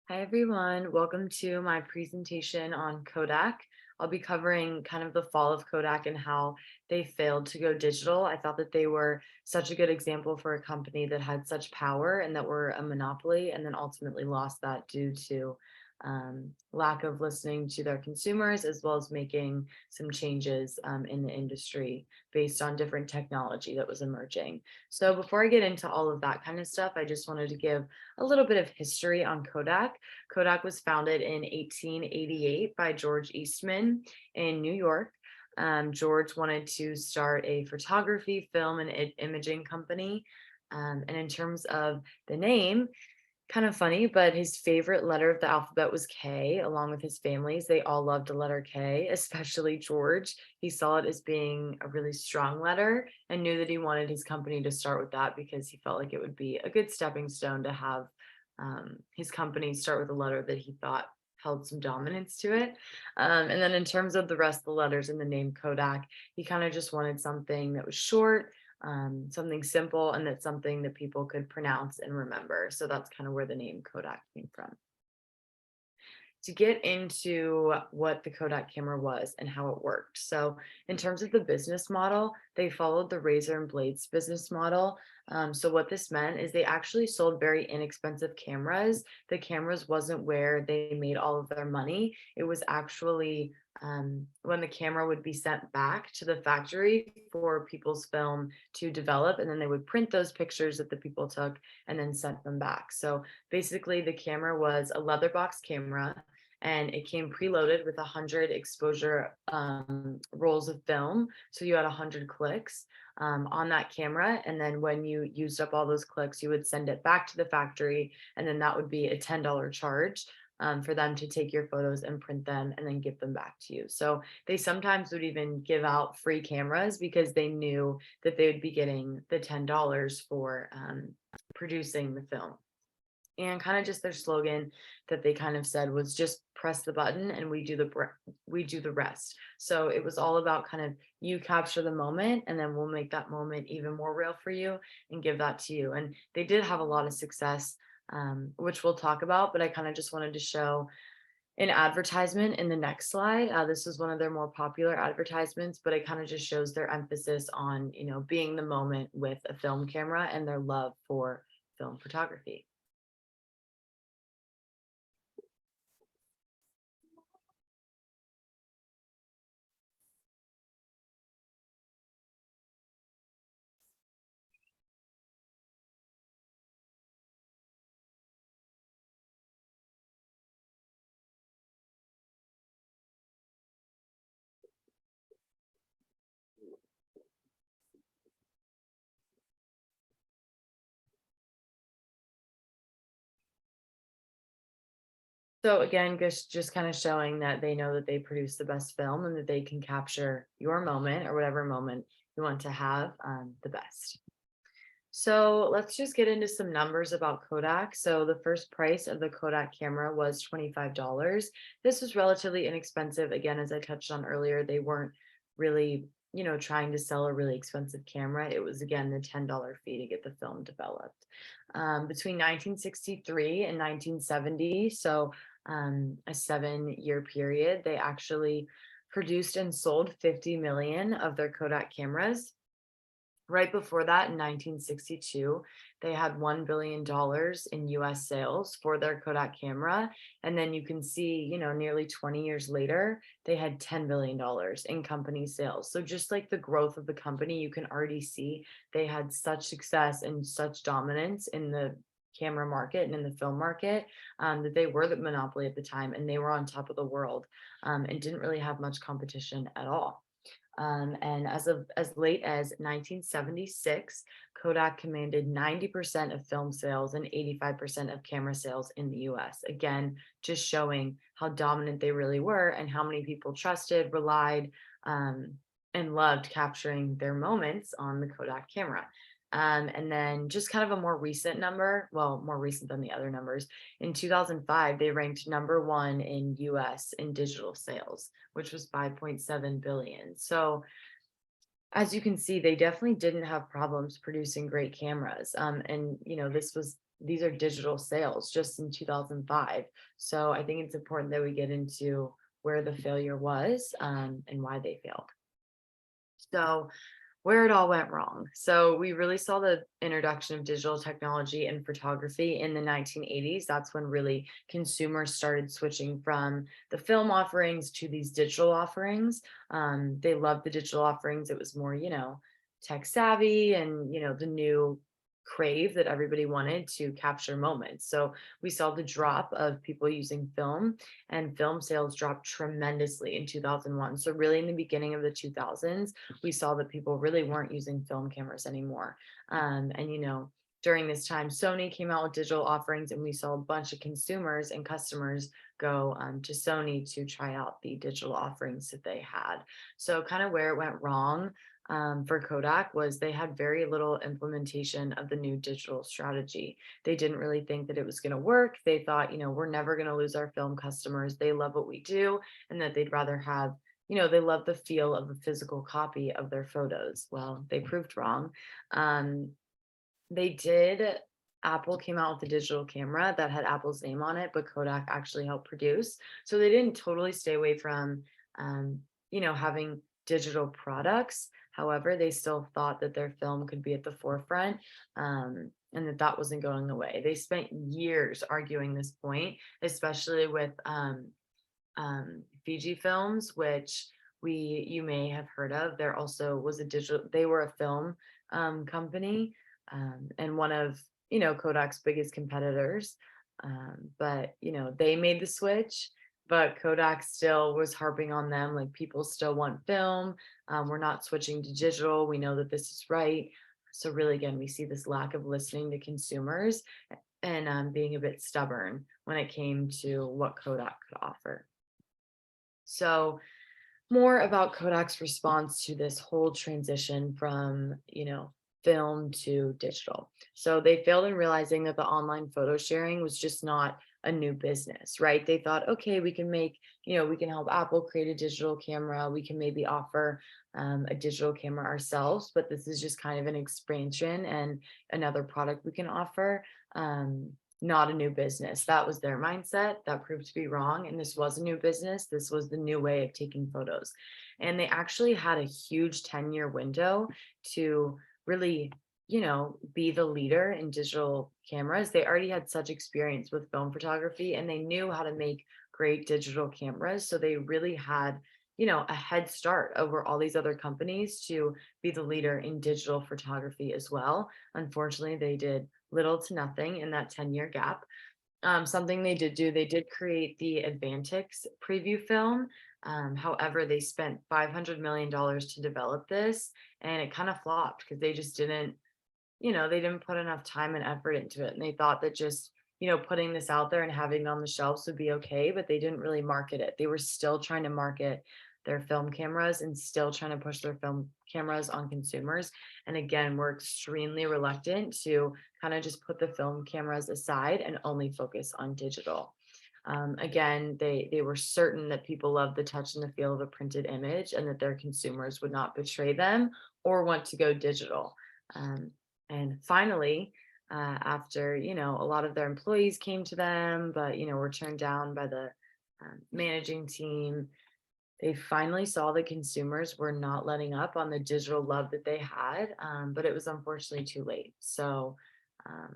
Hi everyone, welcome to my presentation on Kodak. I'll be covering kind of the fall of Kodak and how they failed to go digital. I thought that they were such a good example for a company that had such power and that were a monopoly and then ultimately lost that due to lack of listening to their consumers as well as making some changes in the industry based on different technology that was emerging. So before I get into all of that kind of stuff, I just wanted to give a little bit of history on Kodak. Kodak was founded in 1888 by George Eastman in New York. George wanted to start a photography, film, and imaging company. And in terms of the name, kind of funny, but his favorite letter of the alphabet was K, along with his families. They all loved the letter K, especially George. He saw it as being a really strong letter and knew that he wanted his company to start with that because he felt like it would be a good stepping stone to have his company start with a letter that he thought held some dominance to it. And then in terms of the rest of the letters in the name Kodak, he kind of just wanted something that was short, something simple, and that's something that people could pronounce and remember. So that's kind of where the name Kodak came from. To get into what the Kodak camera was and how it worked. So, in terms of the business model, they followed the razor and blades business model. So, what this meant is they actually sold very inexpensive cameras. The cameras wasn't where they made all of their money. It was actually when the camera would be sent back to the factory for people's film to develop, and then they would print those pictures that the people took and then sent them back. So basically, the camera was a leather box camera and it came preloaded with 100 exposure rolls of film. So you had 100 clicks on that camera. And then when you used up all those clicks, you would send it back to the factory. And then that would be a $10 charge for them to take your photos and print them and then give them back to you. So they sometimes would even give out free cameras because they knew that they would be getting the $10 for producing the film. And kind of just their slogan that they kind of said was just press the button and we do the rest. So it was all about kind of you capture the moment and then we'll make that moment even more real for you and give that to you. And they did have a lot of success, which we'll talk about, but I kind of just wanted to show an advertisement in the next slide. This was one of their more popular advertisements, but it kind of just shows their emphasis on, being the moment with a film camera and their love for film photography. So again, just kind of showing that they know that they produce the best film and that they can capture your moment or whatever moment you want to have the best. So let's just get into some numbers about Kodak. So the first price of the Kodak camera was $25. This was relatively inexpensive. Again, as I touched on earlier, they weren't really, trying to sell a really expensive camera. It was again the $10 fee to get the film developed. Between 1963 and 1970, so a 7-year period, they actually produced and sold 50 million of their Kodak cameras. Right before that, in 1962, they had $1 billion in US sales for their Kodak camera. And then you can see, nearly 20 years later, they had $10 billion in company sales. So just like the growth of the company, you can already see they had such success and such dominance in the camera market and in the film market, that they were the monopoly at the time and they were on top of the world, and didn't really have much competition at all. And as late as 1976, Kodak commanded 90% of film sales and 85% of camera sales in the US. Again, just showing how dominant they really were and how many people trusted, relied, and loved capturing their moments on the Kodak camera. And then just kind of a more recent number, well, more recent than the other numbers. In 2005, they ranked #1 in US in digital sales, which was 5.7 billion. So as you can see, they definitely didn't have problems producing great cameras. And this was these are digital sales just in 2005. So I think it's important that we get into where the failure was, and why they failed. So where it all went wrong. So we really saw the introduction of digital technology and photography in the 1980s. That's when really consumers started switching from the film offerings to these digital offerings. They loved the digital offerings. It was more, tech savvy, and, the new crave that everybody wanted to capture moments. So we saw the drop of people using film, and film sales dropped tremendously in 2001. So really in the beginning of the 2000s, we saw that people really weren't using film cameras anymore. And during this time, Sony came out with digital offerings, and we saw a bunch of consumers and customers go to Sony to try out the digital offerings that they had. So, kind of where it went wrong for Kodak was they had very little implementation of the new digital strategy. They didn't really think that it was going to work. They thought, we're never going to lose our film customers. They love what we do, and that they'd rather have, they love the feel of a physical copy of their photos. Well, they proved wrong. Um, they did. Apple came out with a digital camera that had Apple's name on it, but Kodak actually helped produce. So they didn't totally stay away from, um, having digital products. However, they still thought that their film could be at the forefront, and that wasn't going away. They spent years arguing this point, especially with Fiji Films, which you may have heard of. There also was they were a film company, and one of Kodak's biggest competitors. But they made the switch, but Kodak still was harping on them, like, people still want film. We're not switching to digital. We know that this is right. So really, again, we see this lack of listening to consumers, and being a bit stubborn when it came to what Kodak could offer. So more about Kodak's response to this whole transition from, film to digital. So they failed in realizing that the online photo sharing was just not a new business, right? They thought, okay, we can we can help Apple create a digital camera. We can maybe offer a digital camera ourselves, but this is just kind of an expansion and another product we can offer. Not a new business. That was their mindset. That proved to be wrong. And this was a new business. This was the new way of taking photos. And they actually had a huge 10-year window to really, be the leader in digital cameras. They already had such experience with film photography, and they knew how to make great digital cameras. So they really had, a head start over all these other companies to be the leader in digital photography as well. Unfortunately, they did little to nothing in that 10-year gap. Something they did do, they did create the Advantix preview film. However, they spent $500 million to develop this, and it kind of flopped because they just didn't, they didn't put enough time and effort into it. And they thought that just, putting this out there and having it on the shelves would be okay, but they didn't really market it. They were still trying to market their film cameras and still trying to push their film cameras on consumers. And again, we're extremely reluctant to kind of just put the film cameras aside and only focus on digital. Again, they were certain that people love the touch and the feel of a printed image, and that their consumers would not betray them or want to go digital. And finally, after a lot of their employees came to them, but were turned down by the managing team, they finally saw that consumers were not letting up on the digital love that they had, but it was unfortunately too late. So, um,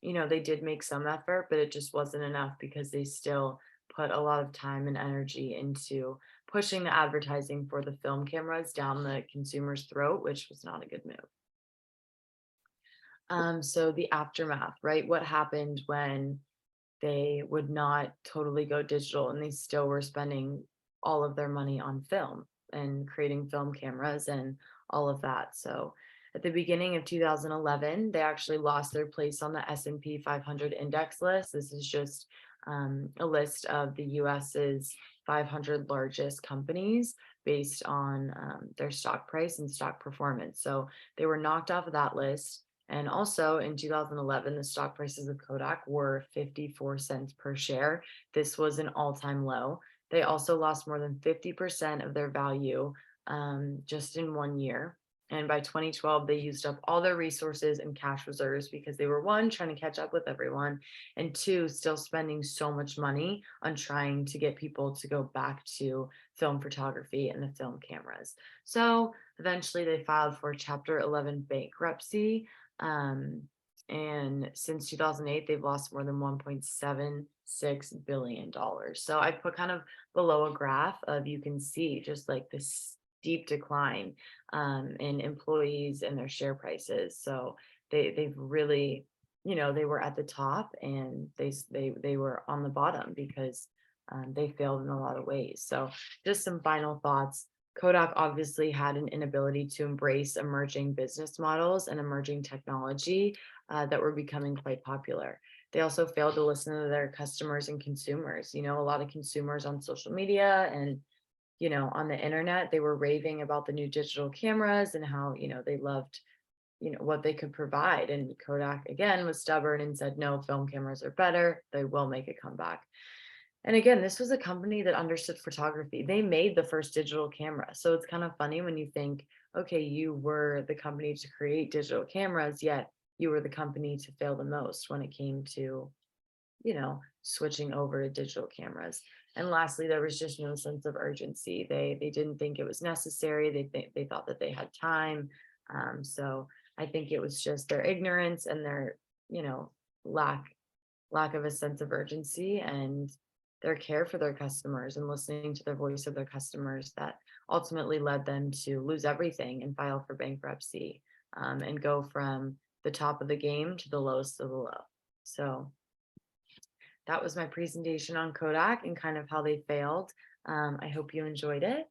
they did make some effort, but it just wasn't enough because they still put a lot of time and energy into pushing the advertising for the film cameras down the consumer's throat, which was not a good move. So the aftermath, right? What happened when they would not totally go digital and they still were spending all of their money on film and creating film cameras and all of that. So at the beginning of 2011, they actually lost their place on the S&P 500 index list. This is just a list of the US's 500 largest companies based on their stock price and stock performance. So they were knocked off of that list. And also in 2011, the stock prices of Kodak were 54 cents per share. This was an all-time low. They also lost more than 50% of their value just in one year. And by 2012, they used up all their resources and cash reserves because they were one, trying to catch up with everyone, and two, still spending so much money on trying to get people to go back to film photography and the film cameras. So eventually they filed for Chapter 11 bankruptcy. Um, and since 2008, they've lost more than $1.76 billion. So I put kind of below a graph of, you can see just like this steep decline in employees and their share prices. So they've really, they were at the top, and they were on the bottom because they failed in a lot of ways. So just some final thoughts. Kodak obviously had an inability to embrace emerging business models and emerging technology that were becoming quite popular. They also failed to listen to their customers and consumers. A lot of consumers on social media and on the internet, they were raving about the new digital cameras and how, they loved, what they could provide. And Kodak again was stubborn and said, no, film cameras are better. They will make a comeback. And again, this was a company that understood photography. They made the first digital camera. So it's kind of funny when you think, okay, you were the company to create digital cameras, yet you were the company to fail the most when it came to switching over to digital cameras. And lastly, there was just no sense of urgency. They didn't think it was necessary. They thought that they had time. So I think it was just their ignorance and their, you know, lack lack of a sense of urgency and their care for their customers and listening to the voice of their customers that ultimately led them to lose everything and file for bankruptcy, and go from the top of the game to the lowest of the low. So that was my presentation on Kodak and kind of how they failed. I hope you enjoyed it.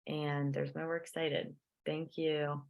And there's my works cited. Thank you.